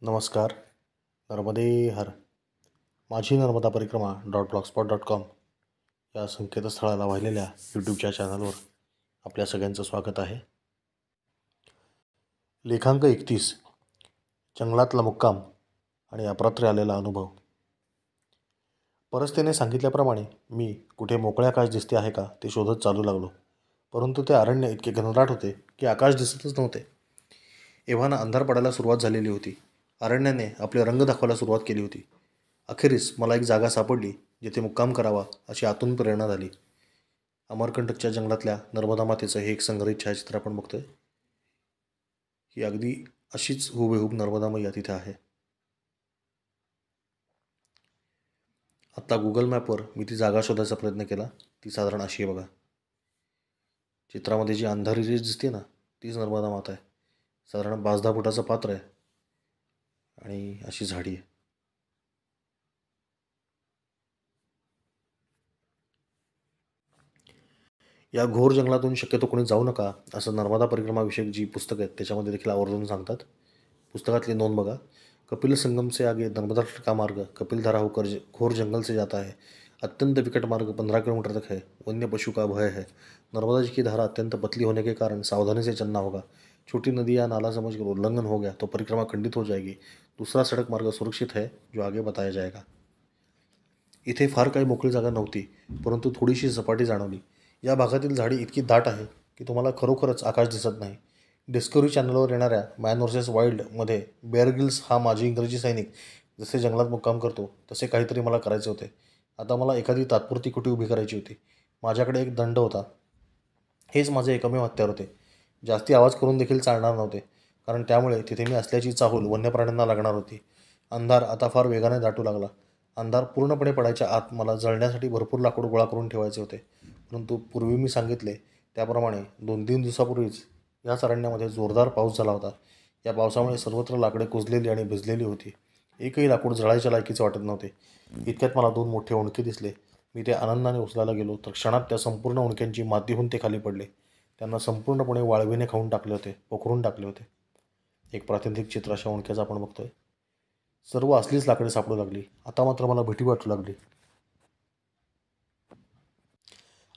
नमस्कार. नर्मदे हर. माझी नर्मदा परिक्रमा .blogspot.com या संकेतस्थळाला वाहिलेल्या यूट्यूबच्या चॅनलवर आपल्या सगळ्यांचं स्वागत आहे. लेखांक 31. जंगलातला मुक्काम आणि अपात्र आलेला अनुभव. परस्तेने सांगितल्याप्रमाणे मी कुठे मोकळे आकाश दिसते आहे का ते शोधत चालू लागलो. परंतु ते अरण्य इतके घनदाट होते की आकाश दिसतच नव्हते. एव्हाना अंधार पडायला सुरुवात झालेली होती. अरण्याने आपले रंग दाखवायला सुरुवात केली होती. अखेरीस मला एक जागा सापडली जिथे मुक्काम करावा अशी आतून प्रेरणा झाली. अमरकंटकच्या जंगलातल्या नर्मदा मातेचं हे एक संग्रहित छायाचित्र आपण बघतोय. ही अगदी अशीच हुबेहूब नर्मदा मैया तिथे आहे. आत्ता गुगल मॅपवर मी ती जागा शोधायचा प्रयत्न केला. ती साधारण अशी आहे बघा. चित्रामध्ये जी अंधारी रेष दिसते ना तीच नर्मदा माता आहे. साधारण 5-10 फुटाचं पात्र आहे आणि अशी झाडी आहे. या घोर जंगलातून शक्यतो कोणी जाऊ नका असं नर्मदा परिक्रमाविषयक जी पुस्तकं आहेत त्याच्यामध्ये देखील आवर्जून सांगतात. पुस्तकातली नोंद बघा. कपिल संगम से आगे नर्मदा तट का मार्ग कपिलधारा होकर घोर जंगल से जाता है. अत्यंत विकट मार्ग 15 किलोमीटर तक है. वन्य पशु का भय है. नर्मदा जी की धारा अत्यंत पतली होने के कारण सावधानी से चलना होगा. छोटी नदी या नाला समझकर उल्लंघन हो गया तो परिक्रमा खंडित हो जाएगी. दूसरा सड़क मार्ग सुरक्षित है जो आगे बताया जाएगा. इथे फार काही मोकळी जागा नव्हती, परंतु थोडीशी सपाटी जाणवली. या भागातील झाडी इतकी दाट आहे की तुम्हाला खरोखरच आकाश दिसत नाही. डिस्कवरी चॅनलवर येणाऱ्या मॅन व्हर्सेस वाईल्डमध्ये बेअर ग्रिल्स हा माजी इंग्रजी सैनिक जसे जंगलात मुक्काम करतो तसे काहीतरी मला करायचे होते. आता मला एखादी तात्पुरती कुटी उभी करायची होती. माझ्याकडे एक दंड होता. हेच माझे एकमेव हत्यार होते. जास्ती आवाज करून देखील चालणार नव्हते, कारण त्यामुळे तिथे मी असल्याची चाहूल वन्य प्राण्यांना लागणार होती. अंधार आता फार वेगाने दाटू लागला. अंधार पूर्णपणे पडायच्या आत मला जळण्यासाठी भरपूर लाकूड गोळा करून ठेवायचे होते. परंतु पूर्वी मी सांगितले त्याप्रमाणे 2-3 दिवसापूर्वीच याच अरण्यामध्ये जोरदार पाऊस झाला होता. या पावसामुळे सर्वत्र लाकडे कुजलेली आणि भिजलेली होती. एकही लाकूड जळायच्या लायकीचे वाटत नव्हते. इतक्यात मला 2 मोठे ओंडके दिसले. मी ते आनंदाने उचलायला गेलो तर क्षणात त्या संपूर्ण ओंडक्यांची माती होऊन ते खाली पडले. त्यांना संपूर्णपणे वाळवीने खाऊन टाकले होते, पोखरून टाकले होते. एक प्रातिनिधिक चित्र अशा ओंडक्याचं आपण बघतोय. सर्व असलीच लाकडे सापडू लागली. आता मात्र मला भीती वाटू लागली.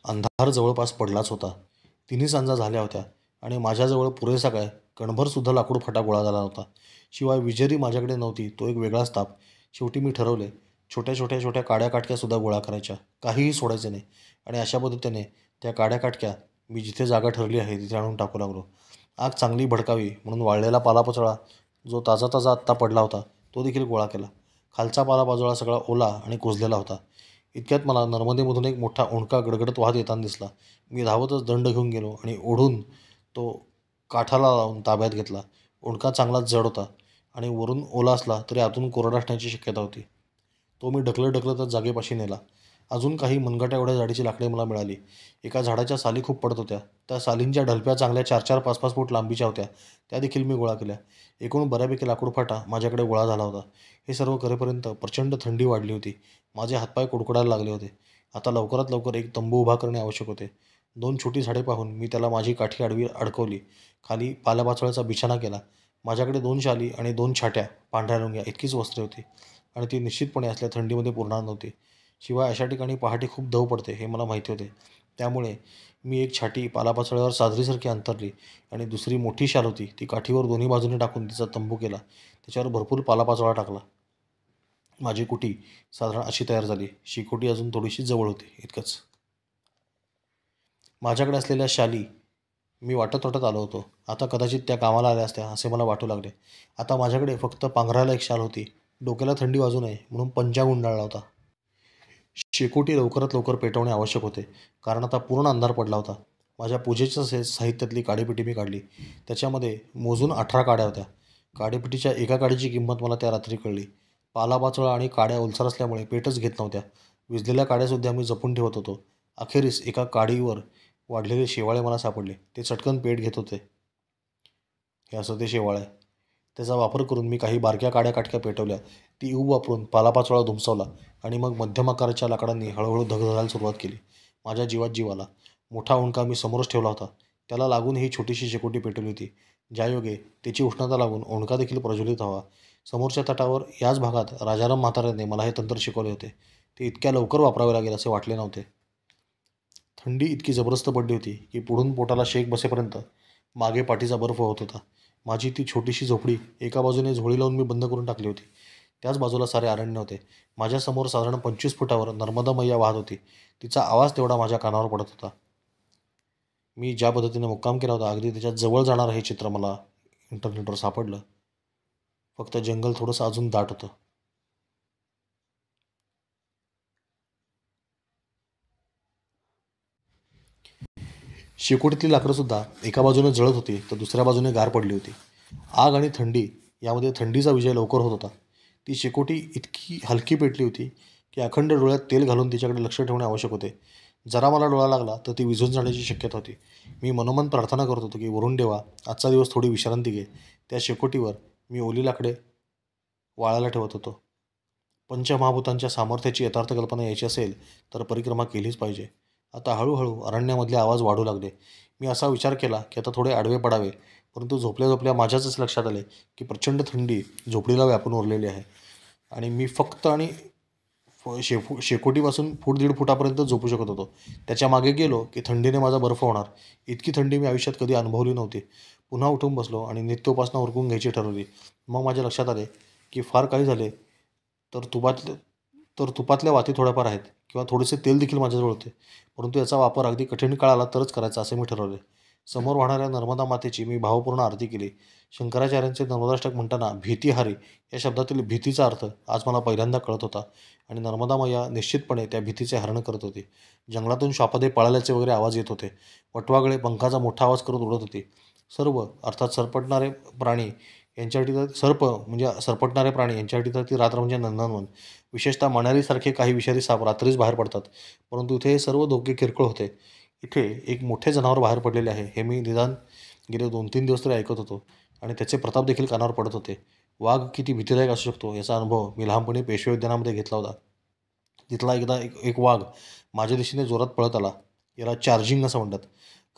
अंधार जवळपास पडलाच होता. 3 सांजा झाल्या होत्या आणि माझ्याजवळ पुरेसा काय कणभरसुद्धा लाकूड फटा गोळा झाला नव्हता. शिवाय विजेरी माझ्याकडे नव्हती तो एक वेगळाच ताप. शेवटी मी ठरवले, छोट्या काड्या काटक्यासुद्धा गोळा करायच्या, काहीही सोडायचे नाही. आणि अशा पद्धतीने त्या काड्या काटक्या मी जिथे जागा ठरली आहे तिथे आणून टाकू लागलो. आग चांगली भडकावी म्हणून वाळलेला पालापाचोळा जो ताजा ताजा आत्ता पडला होता तो देखील गोळा केला. खालचा पालापाचोळा सगळा ओला आणि कुजलेला होता. इतक्यात मला नर्मदेमधून एक मोठा ओंडका गडगडत वाहत येताना दिसला. मी धावतच दंड घेऊन गेलो आणि ओढून तो काठाला लावून ताब्यात घेतला. ओंडका चांगलाच जड होता आणि वरून ओला असला तरी आतून कोरडा असण्याची शक्यता होती. तो मी ढकलतच जागेपाशी नेला. अजून काही मनगटा एवढ्या जाडीची लाकडे मला मिळाली. एका झाडाच्या साली खूप पडत होत्या. त्या सालींच्या ढलप्या चांगल्या 4-4, 5-5 फूट लांबीच्या होत्या. त्या देखील मी गोळा केल्या. एकूण बऱ्यापैकी लाकूड फाटा माझ्याकडे गोळा झाला होता. हे सर्व करेपर्यंत प्रचंड थंडी वाढली होती. माझे हातपाय कुडकुडायला लागले होते. आता लवकरात लवकर एक तंबू उभा करणे आवश्यक होते. 2 छोटी झाडे पाहून मी त्याला माझी काठी आडवी अडकवली. खाली पाल्यापाचोळ्याचा बिछाना केला. माझ्याकडे 2 शाली आणि 2 छाट्या, पांढऱ्या लुंग्या इतकीच वस्त्रे होती आणि ती निश्चितपणे असल्या थंडीमध्ये पुरणार नव्हती. शिवाय अशा ठिकाणी पहाटे खूप दव पडते हे मला माहिती होते. त्यामुळे मी एक छाटी पालापाचोळ्यावर साजरीसारखी अंतरली आणि दुसरी मोठी शाल होती ती काठीवर दोन्ही बाजूने टाकून तिचा तंबू केला. त्याच्यावर भरपूर पालापाचोळा टाकला. माझी कुटी साधारण अशी तयार झाली. शिकोटी अजून थोडीशी जवळ होती, इतकंच. माझ्याकडे असलेल्या शाली मी वाटत आलो होतो. आता कदाचित त्या कामाला आल्या असत्या असे मला वाटू लागले. आता माझ्याकडे फक्त पांघरायला एक शाल होती. डोक्याला थंडी वाजू नये म्हणून पंजा गुंडाळला होता. शेकोटी लवकरात लवकर पेटवणे आवश्यक होते, कारण आता पूर्ण अंधार पडला होता. माझ्या पूजेच्या साहित्यातली काडीपेटी मी काढली. त्याच्यामध्ये मोजून 18 काड्या होत्या. काडीपेटीच्या एका काडीची किंमत मला त्या रात्री कळली. पालापाचोळा आणि काड्या ओलसर असल्यामुळे पेटच घेत नव्हत्या. विजलेल्या काड्यासुद्धा मी जपून ठेवत होतो. अखेरीस एका काडीवर वाढलेले शेवाळे मला सापडले. ते चटकन पेट घेत होते. हे असं ते शेवाळ आहे. त्याचा वापर करून मी काही बारक्या काड्या काटक्या पेटवल्या. ती ऊब वापरून पालापाचोळा धुमसवला आणि मग मध्यम आकाराच्या लाकडांनी हळूहळू धग धरायला सुरुवात केली. माझ्या जीवात जीव आला. मोठा ओंडका मी समोरच ठेवला होता. त्याला लागून ही छोटीशी शेकोटी पेटवली होती. ज्यायोगे त्याची उष्णता लागून ओंडका देखील प्रज्वलित व्हावा. समोरच्या तटावर याच भागात राजाराम म्हाताऱ्याने मला हे तंत्र शिकवले होते. ते इतक्या लवकर वापरावे लागेल असे वाटले नव्हते. थंडी इतकी जबरदस्त पडली होती की पुढून पोटाला शेक बसेपर्यंत मागे पाठीचा बर्फ होत होता. माझी ती छोटीशी झोपडी एका बाजूने झोळी लावून मी बंद करून टाकली होती. त्याच बाजूला सारे अरण्य होते. माझ्यासमोर साधारण 25 फुटावर नर्मदा मैया वाहत होती. तिचा आवाज तेवढा माझ्या कानावर पडत होता. मी ज्या पद्धतीने मुक्काम केला होता अगदी त्याच्यात जवळ जाणारं हे चित्र मला इंटरनेटवर सापडलं. फक्त जंगल थोडंसं अजून दाट होतं. शेकोटीतली लाकडंसुद्धा एका बाजूने जळत होती तर दुसऱ्या बाजूने गार पडली होती. आग आणि थंडी यामध्ये थंडीचा विजय लवकर होत होता. ती शेकोटी इतकी हलकी पेटली होती की अखंड डोळ्यात तेल घालून तिच्याकडे लक्ष ठेवणे आवश्यक होते. जरा मला डोळा लागला तर ती विझून जाण्याची शक्यता होती. मी मनोमन प्रार्थना करत होतो की वरुण देवा, आजचा दिवस थोडी विश्रांती घे. त्या शेकोटीवर मी ओली लाकडे वाळायला ठेवत होतो. पंचमहाभूतांच्या सामर्थ्याची यथार्थ कल्पना यायची असेल तर परिक्रमा केलीच पाहिजे. आता हळूहळू अरण्यामधले आवाज वाढू लागले. मी असा विचार केला की आता थोडे आडवे पडावे, परंतु झोपल्या झोपल्या माझ्याच लक्षात आले की प्रचंड थंडी झोपडीला व्यापून उरलेली आहे आणि मी फक्त आणि शेकोटीपासून फूट 1.5 फुटापर्यंत झोपू शकत होतो. त्याच्या मागे गेलो की थंडीने माझा बर्फ होणार. इतकी थंडी मी आयुष्यात कधी अनुभवली नव्हती. पुन्हा उठून बसलो आणि नित्योपासना उरकून घ्यायची ठरवली. मग माझ्या लक्षात आले की फार काही झाले तर तुपातल्या वाती थोड्याफार आहेत किंवा थोडेसे तेल देखील माझ्याजवळ होते, परंतु याचा वापर अगदी कठीण काळ आला तरच करायचा असे मी ठरवले. समोर वाहणाऱ्या नर्मदा मातेची मी भावपूर्ण आरती केली. शंकराचार्यांचे नर्मदाष्टक म्हणताना भीतिहारी या शब्दातील भीतीचा अर्थ आज मला पहिल्यांदा कळत होता आणि नर्मदा मैया निश्चितपणे त्या भीतीचे हरण करत होती. जंगलातून श्वापदे पळाल्याचे वगैरे आवाज येत होते. वटवागळे पंखाचा मोठा आवाज करत उडत होती. सर्व अर्थात सरपटणारे प्राणी यांच्यासाठी तर सरपटणारे प्राणी यांच्यासाठी तर ती रात्र म्हणजे नंदनवन. विशेषतः मण्यारीसारखे काही विषारी साप रात्रीच बाहेर पडतात, परंतु इथे हे सर्व धोके किरकोळ होते. इथे एक मोठे जनावर बाहेर पडलेले आहे हे मी निदान गेले 2-3 दिवस तरी ऐकत होतो आणि त्याचे प्रताप देखील कानावर पडत होते. वाघ किती भीतीदायक असू शकतो याचा अनुभव मी लहानपणी पेशवे उद्यानामध्ये घेतला होता. तिथला एकदा एक वाघ माझ्या दिशेने जोरात पळत आला. याला चार्जिंग असं म्हणतात.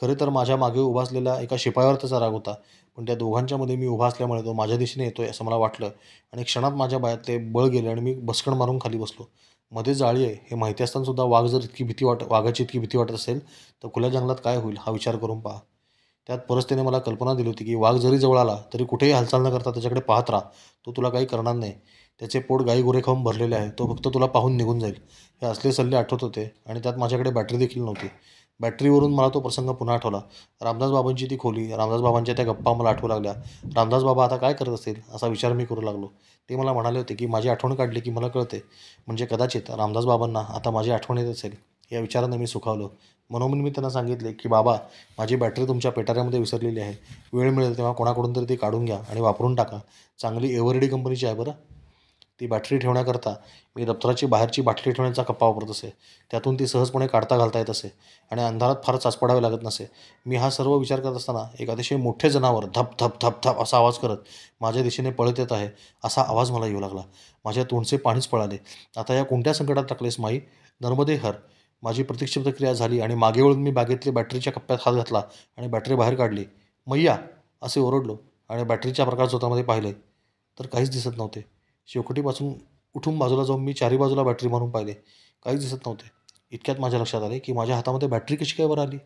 खरे तर माझ्या मागे उभा असलेल्या एका शिपायावर त्याचा राग होता, पण त्या दोघांच्या मध्ये मी उभा असल्यामुळे तो माझ्या दिशेने येतोय असं मला वाटलं आणि क्षणात माझ्या बायातले बळ गेले आणि मी बसकण मारून खाली बसलो. मध्ये जाळी आहे हे माहिती असताना सुद्धा वाघाची इतकी भीती वाटत असेल तर खुल्या जंगलात काय होईल हा विचार करून पहा. त्यात परस्तेने मला कल्पना दिली होती की वाघ जरी जवळ आला तरी कुठेही हालचाल न करता त्याच्याकडे पाहत राहा, तो तुला काही करणार नाही. त्याचे पोट गाई गुरे खाऊन भरलेले आहे, तो फक्त तुला पाहून निघून जाईल. हे असले सल्ले आठवत होते आणि त्यात माझ्याकडे बॅटरी देखील नव्हती. बॅटरीवरून मला तो प्रसंग पुन्हा आठवला. रामदास बाबांची ती खोली, रामदास बाबांच्या त्या गप्पा मला आठवू लागल्या. रामदास बाबा आता काय करत असतील असा विचार मी करू लागलो. ते मला म्हणाले होते की माझी आठवण काढली की मला कळते, म्हणजे कदाचित रामदास बाबांना आता माझी आठवण येत असेल. या विचाराने मी सुखावलो. मनोमन मी त्यांना सांगितले की बाबा, माझी बॅटरी तुमच्या पेटाऱ्यामध्ये विसरलेली आहे. वेळ मिळेल तेव्हा कोणाकडून तरी ती काढून घ्या आणि वापरून टाका. चांगली एव्हरडी कंपनीची आहे बरं. ती बॅटरी ठेवण्याकरता मी दप्तराची बाहेरची बाटली ठेवण्याचा कप्पा वापरत असे. त्यातून ती सहजपणे काढता घालता येत असे आणि अंधारात फार चाचपडावे लागत नसे. मी हा सर्व विचार करत असताना एक अतिशय मोठे जनावर धप धप धप धप असा आवाज करत माझ्या दिशेने पळत येत आहे असा आवाज मला येऊ लागला. माझ्या तोंडचे पाणीच पळाले. आता या कोणत्या संकटात टाकलेस माई? नर्मदे हर. माझी प्रतीक्षित क्रिया झाली आणि मागे वळून मी बॅगेतले बॅटरीच्या कप्प्यात हात घातला आणि बॅटरी बाहेर काढली. मैया असे ओरडलो आणि बॅटरीच्या प्रकाश झोतामध्ये पाहिले तर काहीच दिसत नव्हते. शेकोटीपासून उठून बाजूला जाऊन मी चारी बाजूला बॅटरी मारून पाहिले. काहीच दिसत नव्हते. इतक्यात माझ्या लक्षात आले की माझ्या हातामध्ये बॅटरी कशी काय बरं आली.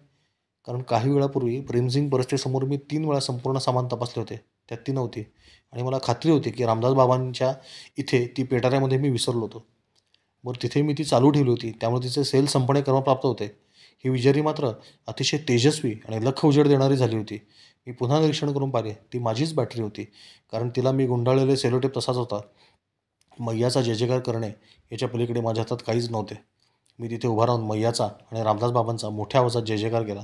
कारण काही वेळापूर्वी प्रेमसिंग परिस्थितीसमोर मी 3 वेळा संपूर्ण सामान तपासले होते, त्यात ती नव्हती आणि मला खात्री होती की रामदास बाबांच्या इथे ती पेटाऱ्यामध्ये मी विसरलो होतो. बरं, तिथे मी ती चालू ठेवली होती त्यामुळे तिचे सेल संपणे क्रमप्राप्त होते. ही विजारी मात्र अतिशय तेजस्वी आणि लख उजेड देणारी झाली होती. मी पुन्हा निरीक्षण करून पाहिले, ती माझीच बॅटरी होती, कारण तिला मी गुंडाळलेले सेलोटेप तसाच होता. मैयाचा जय जयकार करणे याच्या पलीकडे माझ्या हातात काहीच नव्हते. मी तिथे उभा राहून मैयाचा आणि रामदास बाबांचा मोठ्या आवाजात जय जयकार केला.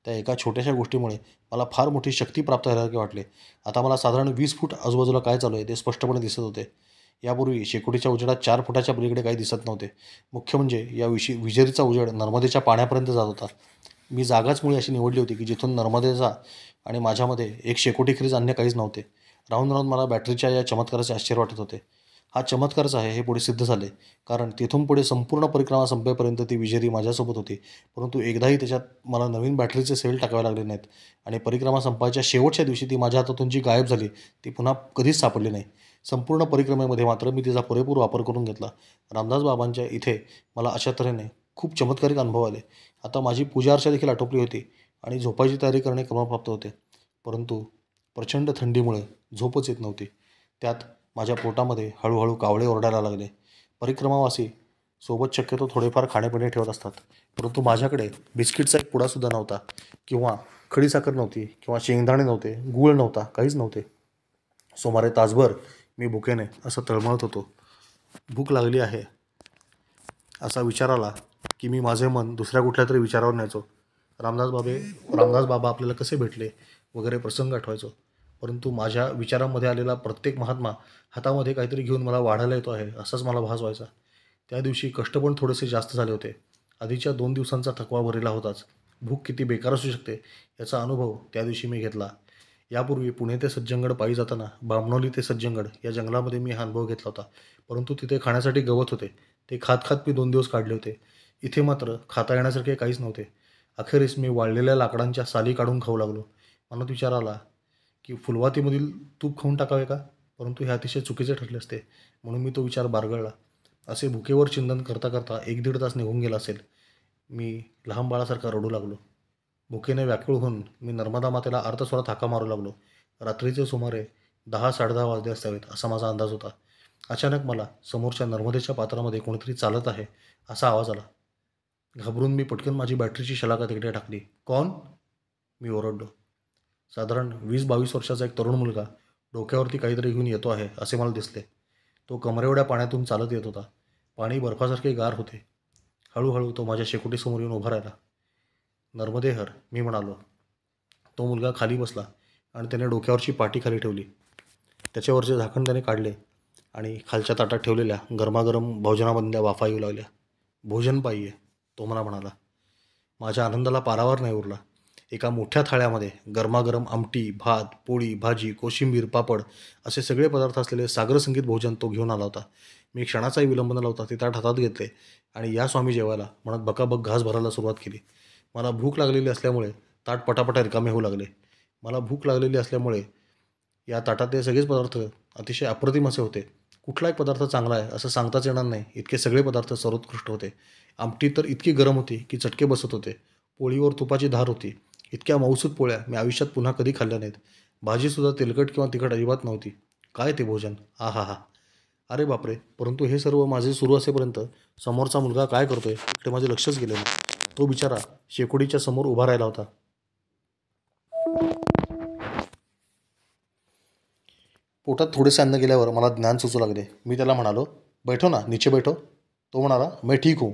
त्या एका छोट्याशा गोष्टीमुळे मला फार मोठी शक्ती प्राप्त झाल्यासारखे वाटले. आता मला साधारण 20 फूट आजूबाजूला काय चालू आहे ते स्पष्टपणे दिसत होते. यापूर्वी शेकोटीच्या उजेडात 4 फुटाच्या पलीकडे काही दिसत नव्हते. मुख्य म्हणजे या विजेरीचा उजेड नर्मदेच्या पाण्यापर्यंत जात होता. मी जागाच मुळी अशी निवडली होती की जिथून नर्मदेचा आणि माझ्यामध्ये एक शेकोटीखेरीज अन्य काहीच नव्हते. राहून राहून मला बॅटरीच्या या चमत्काराचे आश्चर्य वाटत होते. हा चमत्कारच आहे हे पुढे सिद्ध झाले, कारण तिथून पुढे संपूर्ण परिक्रमा संपेपर्यंत ती विजेरी माझ्यासोबत होती. परंतु एकदाही त्याच्यात मला नवीन बॅटरीचे सेल टाकावे लागले नाहीत आणि परिक्रमा संपायच्या शेवटच्या दिवशी ती माझ्या हातातून जी गायब झाली ती पुन्हा कधीच सापडली नाही. संपूर्ण परिक्रमेमध्ये मात्र मी तिचा पुरेपूर वापर करून घेतला. रामदास बाबांच्या इथे मला अशा तऱ्हेने खूप चमत्कारिक अनुभव आले. आता माझी पूजा अर्चा देखील आटोपली होती आणि झोपायची तयारी करणे क्रमप्राप्त होते. परंतु प्रचंड थंडीमुळे झोपच येत नव्हती. त्यात माझ्या पोटामध्ये हळूहळू कावळे ओरडायला लागले. परिक्रमावासी सोबत शक्यतो थोडेफार खाणेपिणे ठेवत असतात, परंतु माझ्याकडे बिस्किटचा एक पुडासुद्धा नव्हता, किंवा खडीसाखर नव्हती, किंवा शेंगदाणे नव्हते, गूळ नव्हता, काहीच नव्हते. सुमारे तासभर मी भुकेने असं तळमळत होतो. भूक लागली आहे असा विचार आला की मी माझे मन दुसऱ्या कुठल्या तरी विचारावर न्यायचो. रामदास बाबा आपल्याला कसे भेटले वगैरे प्रसंग आठवायचो. परंतु माझ्या विचारांमध्ये आलेला प्रत्येक महात्मा हातामध्ये काहीतरी घेऊन मला वाढायला येतो आहे असाच मला भास व्हायचा. त्या दिवशी कष्ट पण थोडेसे जास्त झाले होते. आधीच्या 2 दिवसांचा थकवा भरलेला होताच. भूक किती बेकार असू शकते याचा अनुभव त्या दिवशी मी घेतला. यापूर्वी पुणे ते सज्जनगड पायी जाताना बामणोली ते सज्जनगड या जंगलामध्ये मी हा अनुभव घेतला होता. परंतु तिथे खाण्यासाठी गवत होते. ते खात खात मी 2 दिवस काढले होते. इथे मात्र खाता येण्यासारखे काहीच नव्हते. अखेरीस मी वाळलेल्या लाकडांच्या साली काढून खाऊ लागलो. मनात विचार आला की फुलवातीमधील तूप खाऊन टाकावे का? परंतु हे अतिशय चुकीचे ठरले असते, म्हणून मी तो विचार बारगळला. असे भुकेवर चिंतन करता करता 1-1.5 तास निघून गेला असेल. मी लहान बाळासारखा रडू लागलो. भुकेने व्याकुळ होऊन मी नर्मदा मातेला अर्थस्वरात हाका मारू लागलो. रात्रीचे सुमारे 10-10:30 वाजले असावेत असा माझा अंदाज होता. अचानक मला समोरच्या नर्मदेच्या पात्रामध्ये कोणीतरी चालत आहे असा आवाज आला. घाबरून मी पटकन माझी बॅटरीची शलाका तिकडे टाकली. "कौन?" मी ओरडलो. साधारण 20-22 वर्षाचा एक तरुण मुलगा डोक्यावरती काहीतरी घेऊन येतो आहे असे मला दिसले. तो कमरेएवढ्या पाण्यातून चालत येत होता. पाणी बर्फासारखे गार होते. हळूहळू तो माझ्या शेकोटीसमोर येऊन उभा राहिला. "नर्मदे हर," मी म्हणालो. तो मुलगा खाली बसला आणि त्याने डोक्यावरची पाटी खाली ठेवली. त्याच्यावरचे झाकण त्याने काढले आणि खालच्या ताटात ठेवलेल्या गरमागरम भोजनामधल्या वाफा येऊ लागल्या. "भोजन पाहिजे," तो मला म्हणाला. माझ्या आनंदाला पारावार नाही उरला. एका मोठ्या थाळ्यामध्ये गरमागरम आमटी, भात, पोळी, भाजी, कोशिंबीर, पापड असे सगळे पदार्थ असलेले सागरसंगीत भोजन तो घेऊन आला होता. मी क्षणाचाही विलंब न लावता ते ताट हातात घेतले आणि "या स्वामी जेवायला" म्हणत बकाबक घास भरायला सुरुवात केली. मला भूक लागलेली असल्यामुळे ताट पटापटा रिकामे होऊ लागले. मला भूक लागलेली असल्यामुळे या ताटातले सगळेच पदार्थ अतिशय अप्रतिम असे होते. कुठला एक पदार्थ चांगला आहे असं सांगताच येणार नाही, इतके सगळे पदार्थ सर्वोत्कृष्ट होते. आमटी तर इतकी गरम होती की चटके बसत होते. पोळीवर तुपाची धार होती. इतक्या मऊसूत पोळ्या मी आयुष्यात पुन्हा कधी खाल्ल्या नाहीत. भाजीसुद्धा तेलकट किंवा तिखट अजिबात नव्हती. काय ते भोजन! आहाहा! अरे बापरे! परंतु हे सर्व माझे सुरू असेपर्यंत समोरचा मुलगा काय करतोय इकडे माझे लक्षच गेले नाही. तो बिचारा शेकोटीच्या समोर उभा राहिला होता. पोटात थोडेसे अन्न गेल्यावर मला ज्ञान सुचू लागले. मी त्याला म्हणालो, "बैठो ना, नीचे बैठो." तो म्हणाला, "मैं ठीक हूँ."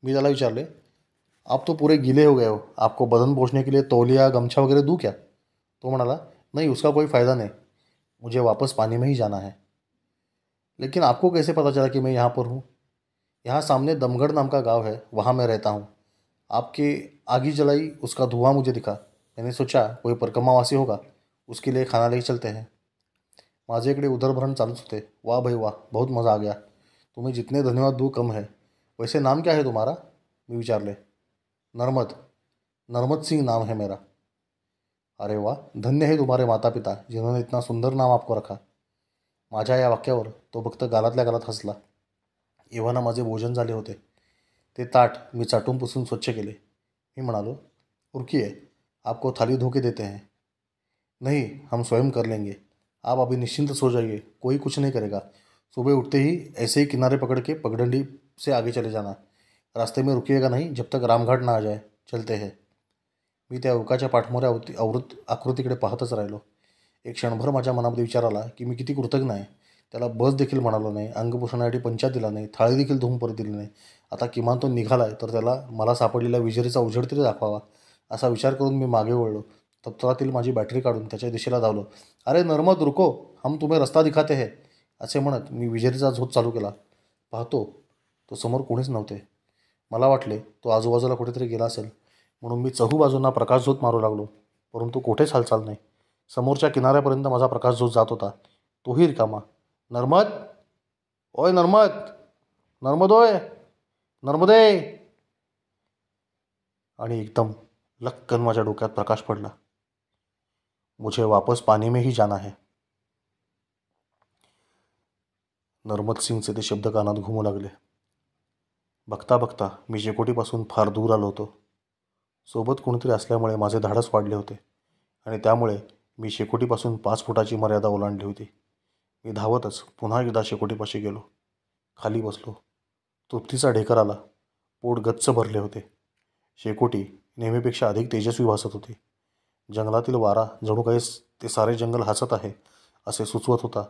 मी त्याला विचारले, "आप तो पूरे गीले हो गए हो, आपको बदन पोंछने के लिए तौलिया गमछा वगैरह दूँ क्या?" तो म्हणाला, "नहीं, उसका कोई फ़ायदा नहीं, मुझे वापस पानी में ही जाना है." "लेकिन आपको कैसे पता चला कि मैं यहाँ पर हूँ?" "यहाँ सामने दमगढ़ नाम का गाँव है, वहाँ मैं रहता हूँ. आपके आगी जलाई उसका धुआं मुझे दिखा. मैंने सोचा कोई परिक्रमावासी होगा, उसके लिए खाना लेके चलते हैं." माझे इकडे उदरभरण चालूच होते. "वाह भाई वाह, बहुत मज़ा आ गया. तुम्हें जितने धन्यवाद दूँ कम है. वैसे नाम क्या है तुम्हारा?" मी विचारले. "नर्मद. नर्मद सिंह नाम है मेरा." "अरे वाह, धन्य है तुम्हारे माता पिता जिन्होंने इतना सुंदर नाम आपको रखा." माझ्या या वाक्यावर तो फक्त गालातल्या गालात हसला. एव्हाना माझे भोजन झाले होते. ते ताट मी चाटून पुसून स्वच्छ केले. मी म्हणालो, "रुकिए, आपको थाली धो के देते हैं." "नहीं, हम स्वयं कर लेंगे. आप अभी निश्चिंत सो जाइए, कोई कुछ नहीं करेगा. सुबह उठते ही ऐसे ही किनारे पकड़ के पगडंडी से आगे चले जाना. रास्ते में रुकिएगा नहीं जब तक रामघाट ना आ जाए. चलते हैं." मी त्या युवकाच्या पाठमोऱ्या आकृतीकडे पाहतच राहिलो. एक क्षणभर माझ्या मनामध्ये विचार आला की मी किती कृतज्ञ आहे. त्याला बस देखील म्हणालो नाही, अंग पुसण्यासाठी पंचा दिला नाही, थाळी देखील धुवून परत दिली नाही. आता किमान तो निघालाय तर त्याला मला सापडलेल्या विजेरीचा उजेड तरी दाखवावा असा विचार करून मी मागे वळलो. तप्तरातील माझी बॅटरी काढून त्याच्या दिशेला धावलो. "अरे नर्मद, रुको, हम तुम्हें रस्ता दिखाते हैं." असे म्हणत मी विजेरीचा झोत चालू केला. पाहतो तो समोर कोणीच नव्हते. मला वाटले तो आजूबाजूला कुठेतरी गेला असेल, म्हणून मी चहूबाजूंना प्रकाशझोत मारू लागलो. परंतु कुठेच हालचाल नाही. समोरच्या किनाऱ्यापर्यंत माझा प्रकाशझोत जात होता, तोही रिकामा. "नर्मद, ओय नर्मद, नर्मदोय, नर्मदे. आणि एकदम लक्कन माझ्या डोक्यात प्रकाश पडला. मुझे वापस पानी में ही जाना है. नर्मद सिंगचे ते शब्द कानात घुमू लागले. बघता बघता मी शेकोटीपासून फार दूर आलो होतो. सोबत कोणीतरी असल्यामुळे माझे धाडस वाढले होते आणि त्यामुळे मी शेकोटीपासून 5 फुटाची मर्यादा ओलांडली होती. मी धावतच पुन्हा एकदा शेकोटीपाशी गेलो. खाली बसलो. तृप्तीचा ढेकर आला. पोट गच्च भरले होते. शेकोटी नेहमीपेक्षा अधिक तेजस्वी भासत होती. जंगलातील वारा जणू काही ते सारे जंगल हसत आहे असे सुचवत होता.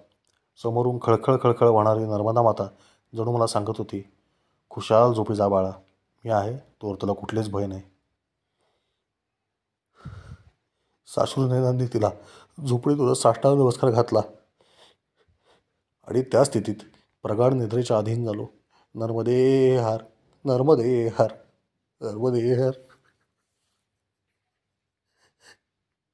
समोरून खळखळ खळखळ वाहणारी नर्मदा माता जणू मला सांगत होती, खुशाल झोपी जा बाळा, मी आहे तोवर तुला कुठलेच भय नाही. साश्रू नयनांनी तिला झोपडीत साष्टांग नमस्कार घातला आणि त्या स्थितीत प्रगाढ निद्रेच्या अधीन झालो. नर्मदे हार, नर्मदे हार, नर्मदे हार.